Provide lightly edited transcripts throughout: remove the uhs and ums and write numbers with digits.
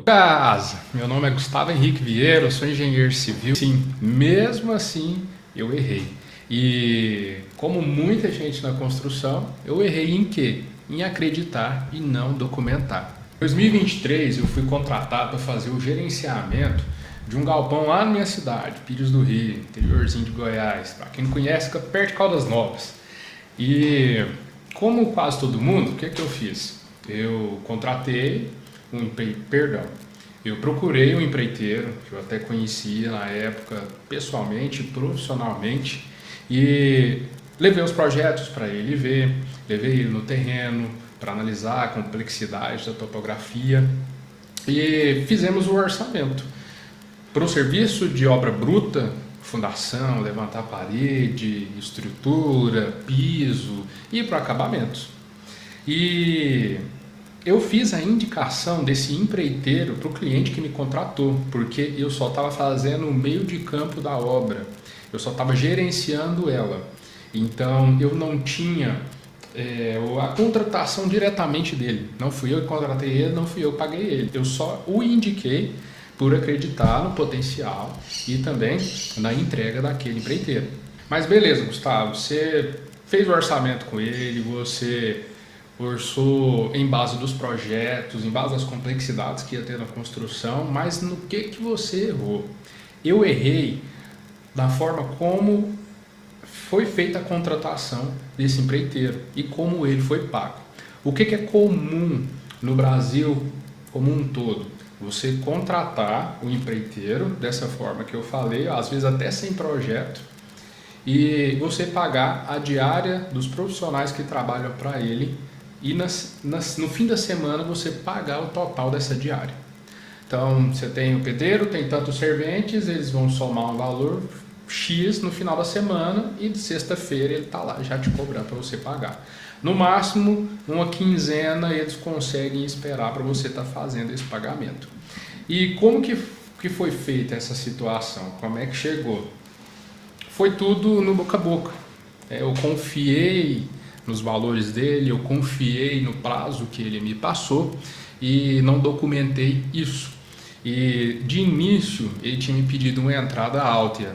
Casa, meu nome é Gustavo Henrique Vieira, eu sou engenheiro civil. Sim, mesmo assim eu errei. E como muita gente na construção, eu errei em quê? Em acreditar e não documentar. Em 2023 eu fui contratado para fazer o gerenciamento de um galpão lá na minha cidade, Pires do Rio, interiorzinho de Goiás. Para quem não conhece, fica perto de Caldas Novas. E como quase todo mundo, o que eu fiz? Eu contratei eu procurei um empreiteiro que eu até conhecia na época pessoalmente, profissionalmente, e levei os projetos para ele ver, levei ele no terreno para analisar a complexidade da topografia e fizemos o orçamento. Para o serviço de obra bruta, fundação, levantar parede, estrutura, piso e para acabamentos. E eu fiz a indicação desse empreiteiro para o cliente que me contratou, porque eu só estava fazendo o meio de campo da obra, eu só estava gerenciando ela. Então eu não tinha a contratação diretamente dele. Não fui eu que contratei ele, não fui eu que paguei ele. Eu só o indiquei por acreditar no potencial e também na entrega daquele empreiteiro. Mas beleza, Gustavo, você fez o orçamento com ele, você orçou em base dos projetos, em base das complexidades que ia ter na construção, mas no que você errou? Eu errei da forma como foi feita a contratação desse empreiteiro e como ele foi pago. O que é comum no Brasil como um todo? Você contratar o empreiteiro dessa forma que eu falei, às vezes até sem projeto, e você pagar a diária dos profissionais que trabalham para ele e no fim da semana você pagar o total dessa diária. Então você tem o pedreiro, tem tantos serventes, eles vão somar um valor X no final da semana e de sexta-feira ele está lá já te cobrando para você pagar. No máximo, uma quinzena eles conseguem esperar para você estar fazendo esse pagamento. E como que foi feita essa situação? Como é que chegou? Foi tudo no boca a boca. Eu confiei nos valores dele, eu confiei no prazo que ele me passou e não documentei isso. E de início ele tinha me pedido uma entrada alta.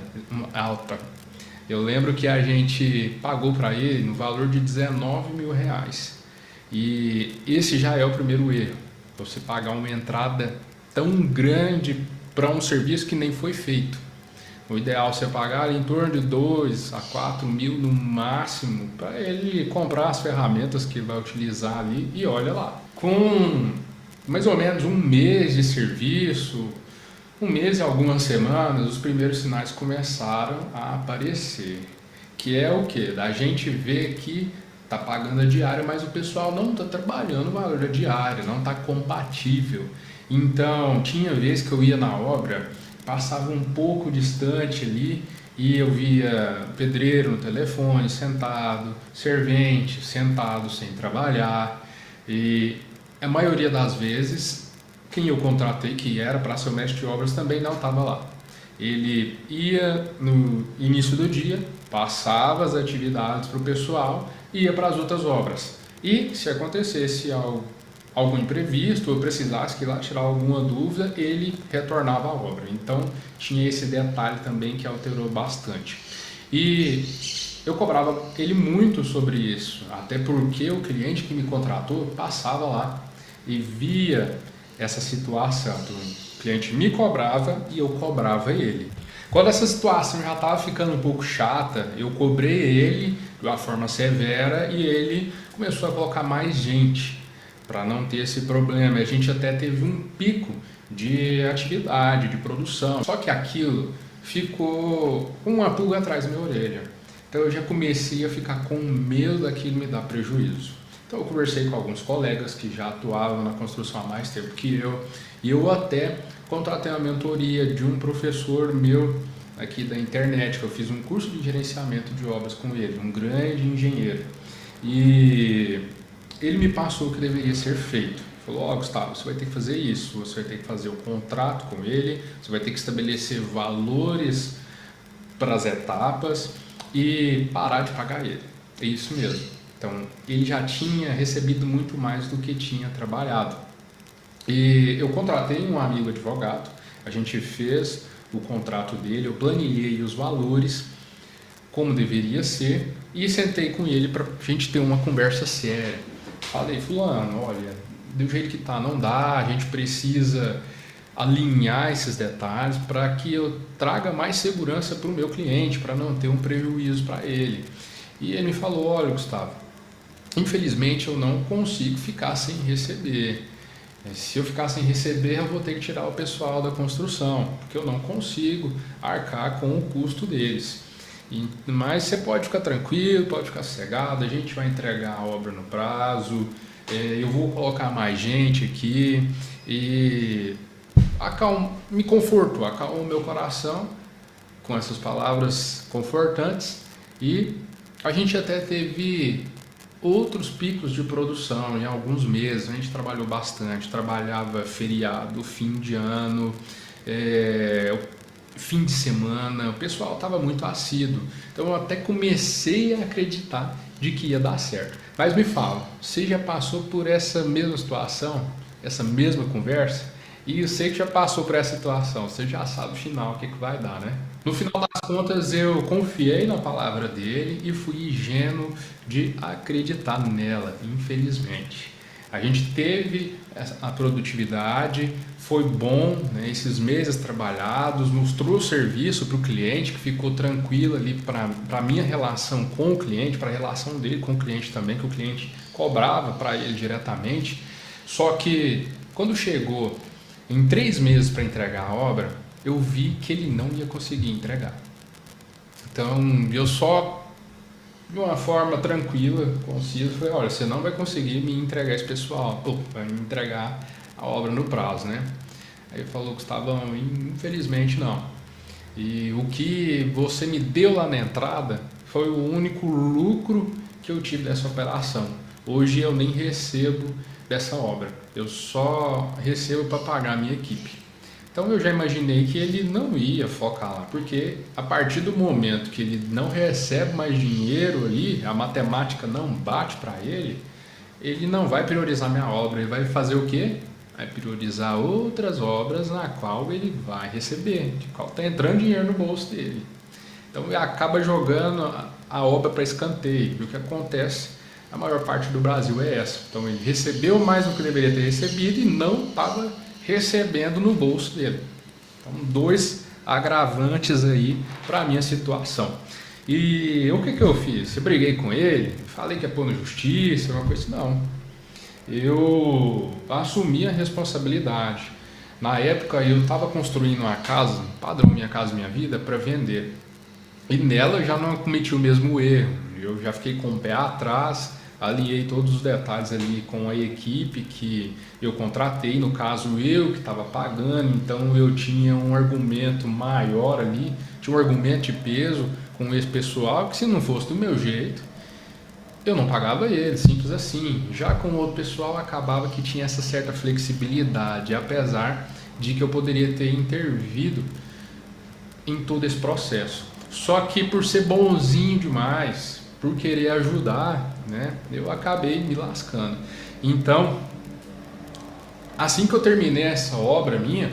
Eu lembro que a gente pagou para ele no valor de R$19.000. E esse já é o primeiro erro. Você pagar uma entrada tão grande para um serviço que nem foi feito. O ideal é você pagar em torno de 2 a 4 mil no máximo para ele comprar as ferramentas que ele vai utilizar ali e olha lá. Com mais ou menos um mês de serviço, um mês e algumas semanas, os primeiros sinais começaram a aparecer. Que é o que? Da gente ver que está pagando a diária, mas o pessoal não está trabalhando o valor da diária, não está compatível. Então, tinha vezes que eu ia na obra, passava um pouco distante ali e eu via pedreiro no telefone sentado, servente sentado sem trabalhar, e a maioria das vezes quem eu contratei que era para ser o mestre de obras também não estava lá. Ele ia no início do dia, passava as atividades para o pessoal e ia para as outras obras. E se acontecesse algum imprevisto ou precisasse que lá tirar alguma dúvida, ele retornava à obra. Então tinha esse detalhe também que alterou bastante. E eu cobrava ele muito sobre isso, até porque o cliente que me contratou passava lá e via essa situação. Então, o cliente me cobrava e eu cobrava ele. Quando essa situação já estava ficando um pouco chata, eu cobrei ele de uma forma severa e ele começou a colocar mais gente para não ter esse problema. A gente até teve um pico de atividade, de produção. Só que aquilo ficou uma pulga atrás da minha orelha. Então eu já comecei a ficar com medo daquilo me dar prejuízo. Então eu conversei com alguns colegas que já atuavam na construção há mais tempo que eu, e eu até contratei uma mentoria de um professor meu aqui da internet, que eu fiz um curso de gerenciamento de obras com ele, um grande engenheiro. E ele me passou o que deveria ser feito. Falou, Gustavo, você vai ter que fazer isso, você vai ter que fazer o contrato com ele, você vai ter que estabelecer valores para as etapas e parar de pagar ele. É isso mesmo. Então, ele já tinha recebido muito mais do que tinha trabalhado. E eu contratei um amigo advogado, a gente fez o contrato dele, eu planilhei os valores, como deveria ser, e sentei com ele para a gente ter uma conversa séria. Falei, fulano, olha, do jeito que tá não dá, a gente precisa alinhar esses detalhes para que eu traga mais segurança para o meu cliente, para não ter um prejuízo para ele. E ele me falou, olha, Gustavo, infelizmente eu não consigo ficar sem receber. Se eu ficar sem receber, eu vou ter que tirar o pessoal da construção, porque eu não consigo arcar com o custo deles. Mas você pode ficar tranquilo, pode ficar sossegado, a gente vai entregar a obra no prazo, eu vou colocar mais gente aqui e me conforto, acalma o meu coração com essas palavras confortantes e a gente até teve outros picos de produção em alguns meses. A gente trabalhou bastante, trabalhava feriado, fim de ano, fim de semana, o pessoal estava muito assíduo. Então eu até comecei a acreditar de que ia dar certo. Mas me fala, você já passou por essa mesma situação, essa mesma conversa? E eu sei que já passou por essa situação, você já sabe o final, o que vai dar, né? No final das contas, eu confiei na palavra dele e fui ingênuo de acreditar nela, infelizmente. A gente teve a produtividade, foi bom, né, esses meses trabalhados, mostrou o serviço para o cliente, que ficou tranquilo ali para a minha relação com o cliente, para a relação dele com o cliente também, que o cliente cobrava para ele diretamente. Só que quando chegou em 3 meses para entregar a obra, eu vi que ele não ia conseguir entregar. Então eu só, de uma forma tranquila, concisa, falei, olha, você não vai conseguir me entregar esse pessoal, vai me entregar a obra no prazo, né? Aí ele falou, Gustavão, infelizmente não. E o que você me deu lá na entrada foi o único lucro que eu tive dessa operação. Hoje eu nem recebo dessa obra, eu só recebo para pagar a minha equipe. Então eu já imaginei que ele não ia focar lá, porque a partir do momento que ele não recebe mais dinheiro ali, a matemática não bate para ele, ele não vai priorizar minha obra, ele vai fazer o quê? Vai priorizar outras obras na qual ele vai receber, de qual está entrando dinheiro no bolso dele. Então ele acaba jogando a obra para escanteio, e o que acontece, a maior parte do Brasil é essa. Então ele recebeu mais do que deveria ter recebido e não estava recebendo no bolso dele. Então, 2 agravantes aí para a minha situação. E o que eu fiz? Eu briguei com ele, falei que ia pôr na justiça, uma coisa assim, não. Eu assumi a responsabilidade. Na época eu estava construindo uma casa, padrão Minha Casa Minha Vida, para vender. E nela eu já não cometi o mesmo erro. Eu já fiquei com o pé atrás, alinhei todos os detalhes ali com a equipe que eu contratei, no caso eu que estava pagando, então eu tinha um argumento maior ali, tinha um argumento de peso com esse pessoal que se não fosse do meu jeito, eu não pagava ele, simples assim. Já com o outro pessoal acabava que tinha essa certa flexibilidade, apesar de que eu poderia ter intervido em todo esse processo. Só que por ser bonzinho demais, por querer ajudar, né, eu acabei me lascando. Então, assim que eu terminei essa obra minha,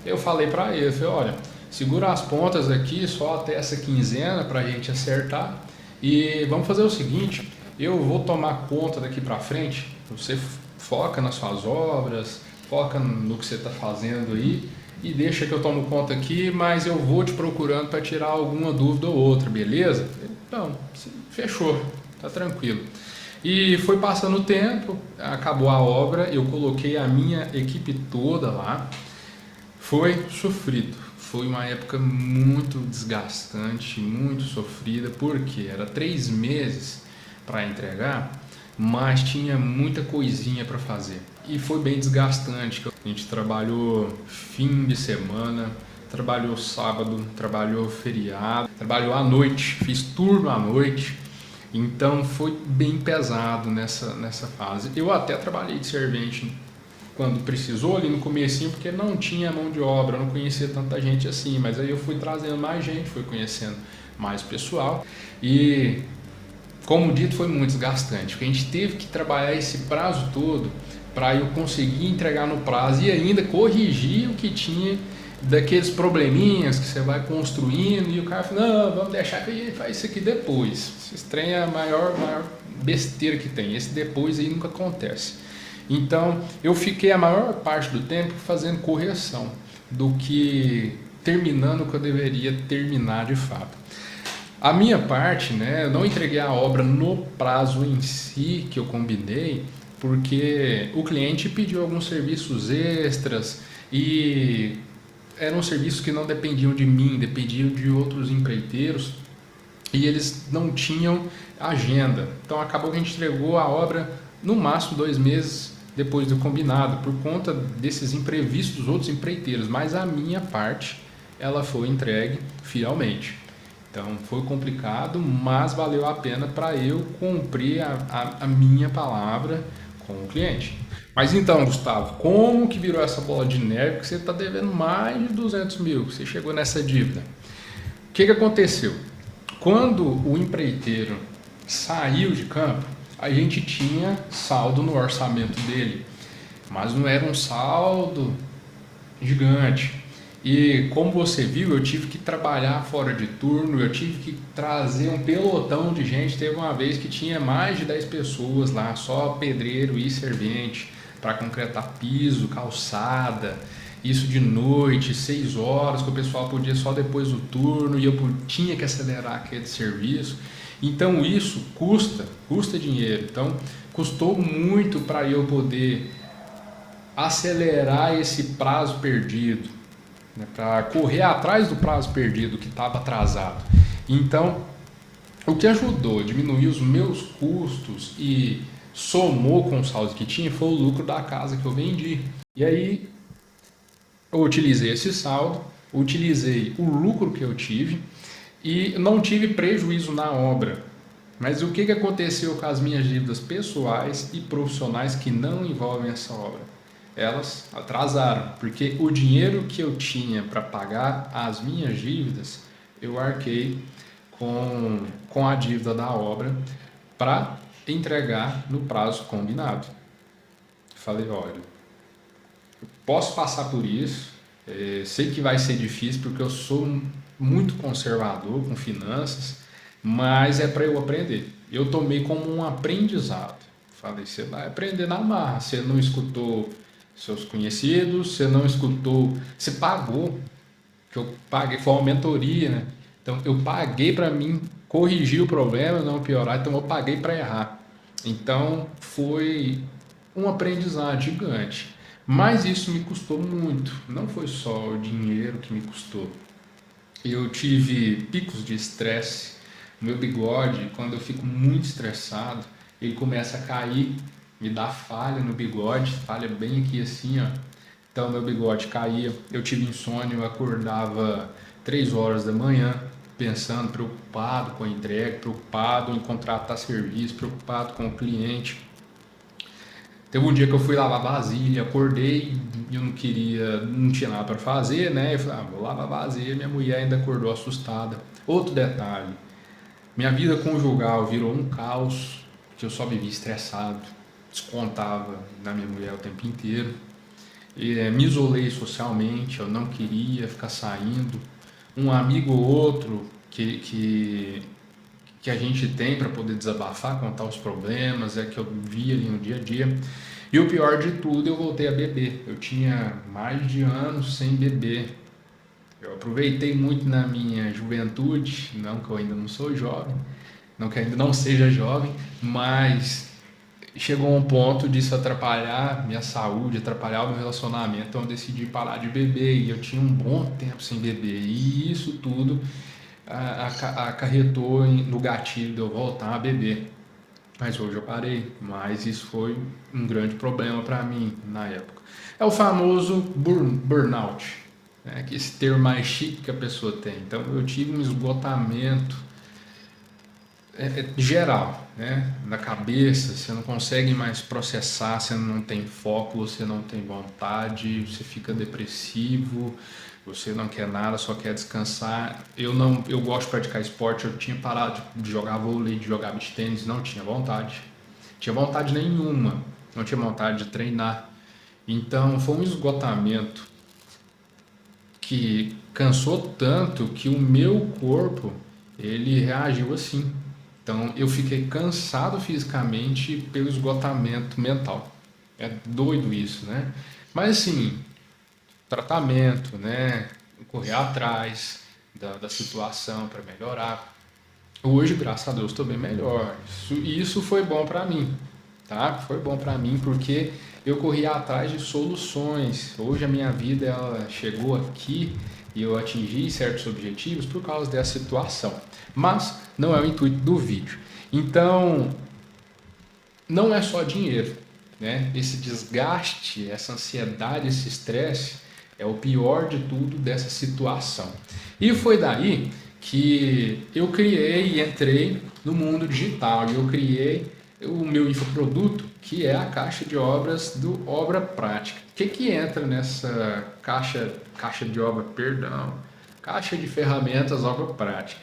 eu falei para ele, falei, olha, segura as pontas aqui só até essa quinzena para a gente acertar e vamos fazer o seguinte, eu vou tomar conta daqui para frente, você foca nas suas obras, foca no que você está fazendo aí e deixa que eu tomo conta aqui, mas eu vou te procurando para tirar alguma dúvida ou outra, beleza? Então, fechou, tá tranquilo. E foi passando o tempo, acabou a obra, eu coloquei a minha equipe toda lá, foi sofrido, foi uma época muito desgastante, muito sofrida, porque era 3 meses para entregar, mas tinha muita coisinha para fazer. E foi bem desgastante, a gente trabalhou fim de semana, trabalhou sábado, trabalhou feriado, trabalhou à noite, fiz turno à noite, então foi bem pesado nessa fase. Eu até trabalhei de servente quando precisou ali no comecinho, porque não tinha mão de obra, não conhecia tanta gente assim, mas aí eu fui trazendo mais gente, fui conhecendo mais pessoal e, como dito, foi muito desgastante, porque a gente teve que trabalhar esse prazo todo para eu conseguir entregar no prazo e ainda corrigir o que tinha daqueles probleminhas que você vai construindo e o cara fala, não, vamos deixar que a gente faz isso aqui depois. Esse trem é a maior besteira que tem, esse depois aí nunca acontece. Então eu fiquei a maior parte do tempo fazendo correção do que terminando o que eu deveria terminar de fato. A minha parte, né, eu não entreguei a obra no prazo em si que eu combinei, porque o cliente pediu alguns serviços extras e eram serviços que não dependiam de mim, dependiam de outros empreiteiros e eles não tinham agenda. Então acabou que a gente entregou a obra no máximo 2 meses depois do combinado, por conta desses imprevistos dos outros empreiteiros, mas a minha parte ela foi entregue fielmente. Então foi complicado, mas valeu a pena para eu cumprir a minha palavra com o cliente. Mas então, Gustavo, como que virou essa bola de neve que você está devendo mais de 200 mil, que você chegou nessa dívida? O que aconteceu? Quando o empreiteiro saiu de campo, a gente tinha saldo no orçamento dele, mas não era um saldo gigante. E como você viu, eu tive que trabalhar fora de turno, eu tive que trazer um pelotão de gente. Teve uma vez que tinha mais de 10 pessoas lá, só pedreiro e servente, para concretar piso, calçada, isso de noite, 6 horas, que o pessoal podia só depois do turno e eu tinha que acelerar aquele serviço. Então isso custa dinheiro. Então custou muito para eu poder acelerar esse prazo perdido, né, para correr atrás do prazo perdido que estava atrasado. Então, o que ajudou a diminuir os meus custos e somou com o saldo que tinha foi o lucro da casa que eu vendi. E aí, eu utilizei esse saldo, utilizei o lucro que eu tive e não tive prejuízo na obra. Mas o que aconteceu com as minhas dívidas pessoais e profissionais que não envolvem essa obra? Elas atrasaram, porque o dinheiro que eu tinha para pagar as minhas dívidas, eu arquei com a dívida da obra para entregar no prazo combinado. Falei, olha, eu posso passar por isso, sei que vai ser difícil porque eu sou muito conservador com finanças, mas é para eu aprender. Eu tomei como um aprendizado. Falei, você vai aprender na marra, você não escutou seus conhecidos, você não escutou, você pagou, que eu paguei, foi uma mentoria, né? Então eu paguei para mim corrigir o problema, não piorar, então eu paguei para errar. Então foi um aprendizado gigante, mas isso me custou muito, não foi só o dinheiro que me custou. Eu tive picos de estresse, meu bigode, quando eu fico muito estressado, ele começa a cair, me dá falha no bigode, falha bem aqui assim, ó. Então meu bigode caía, eu tive insônia, eu acordava 3 horas da manhã, pensando, preocupado com a entrega, preocupado em contratar serviço, preocupado com o cliente. Teve um dia que eu fui lavar vasilha, acordei e eu não queria, não tinha nada para fazer, né? Eu falei, vou lavar vasilha, minha mulher ainda acordou assustada. Outro detalhe, minha vida conjugal virou um caos, que eu só vivia estressado, descontava na minha mulher o tempo inteiro. Me isolei socialmente, eu não queria ficar saindo. Um amigo ou outro que a gente tem para poder desabafar, contar os problemas, é que eu via ali no dia a dia. E o pior de tudo, eu voltei a beber. Eu tinha mais de anos sem beber. Eu aproveitei muito na minha juventude, não que eu ainda não sou jovem, não que eu ainda não seja jovem, mas chegou um ponto disso atrapalhar minha saúde, atrapalhar o meu relacionamento, então eu decidi parar de beber e eu tinha um bom tempo sem beber e isso tudo acarretou no gatilho de eu voltar a beber. Mas hoje eu parei, mas isso foi um grande problema para mim na época. É o famoso burnout, né? Que esse termo mais chique que a pessoa tem. Então eu tive um esgotamento geral, né? Na cabeça, você não consegue mais processar, você não tem foco, você não tem vontade, você fica depressivo, você não quer nada, só quer descansar. Eu gosto de praticar esporte, eu tinha parado de jogar vôlei, de jogar beach tênis, não tinha vontade nenhuma, não tinha vontade de treinar. Então foi um esgotamento que cansou tanto que o meu corpo ele reagiu assim. Então eu fiquei cansado fisicamente pelo esgotamento mental. É doido isso, né? Mas assim, tratamento, né? Correr atrás da situação para melhorar. Hoje, graças a Deus, estou bem melhor. Isso foi bom para mim, tá? Foi bom para mim porque eu corri atrás de soluções. Hoje a minha vida ela chegou aqui e eu atingi certos objetivos por causa dessa situação. Mas não é o intuito do vídeo. Então, não é só dinheiro, né? Esse desgaste, essa ansiedade, esse estresse é o pior de tudo dessa situação. E foi daí que eu criei e entrei no mundo digital. E eu criei o meu infoproduto, que é a caixa de obras do Obra Prática. O que entra nessa caixa de obra, perdão, caixa de ferramentas Obra Prática?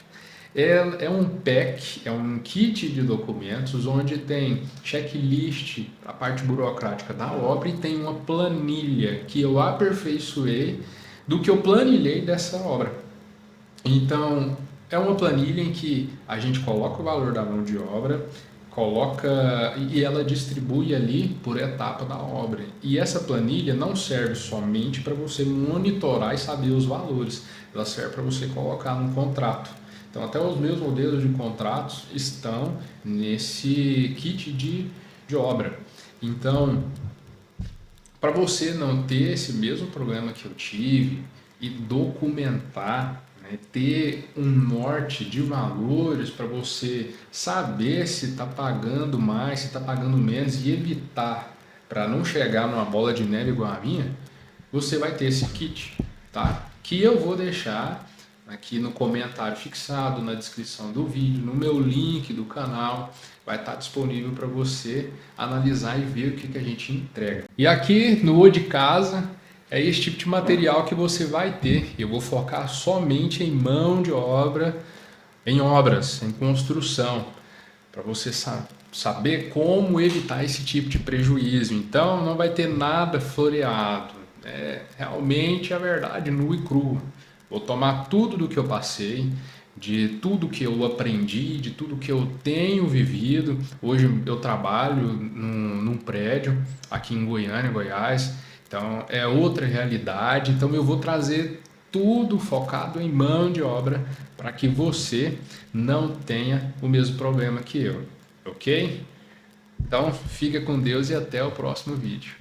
É um pack, é um kit de documentos onde tem checklist, a parte burocrática da obra, e tem uma planilha que eu aperfeiçoei do que eu planilhei dessa obra. Então, é uma planilha em que a gente coloca o valor da mão de obra, coloca e ela distribui ali por etapa da obra. E essa planilha não serve somente para você monitorar e saber os valores, ela serve para você colocar num contrato. Então, até os meus modelos de contratos estão nesse kit de obra. Então, para você não ter esse mesmo problema que eu tive e documentar, né, ter um norte de valores para você saber se está pagando mais, se está pagando menos e evitar para não chegar numa bola de neve igual a minha, você vai ter esse kit, tá? Que eu vou deixar aqui no comentário fixado, na descrição do vídeo, no meu link do canal, vai estar disponível para você analisar e ver o que a gente entrega. E aqui no O de Casa é esse tipo de material que você vai ter. Eu vou focar somente em mão de obra, em obras, em construção, para você saber como evitar esse tipo de prejuízo. Então não vai ter nada floreado, é realmente a verdade nua e crua. Vou tomar tudo do que eu passei, de tudo que eu aprendi, de tudo que eu tenho vivido. Hoje eu trabalho num prédio aqui em Goiânia, Goiás, então é outra realidade. Então eu vou trazer tudo focado em mão de obra para que você não tenha o mesmo problema que eu, ok? Então fica com Deus e até o próximo vídeo.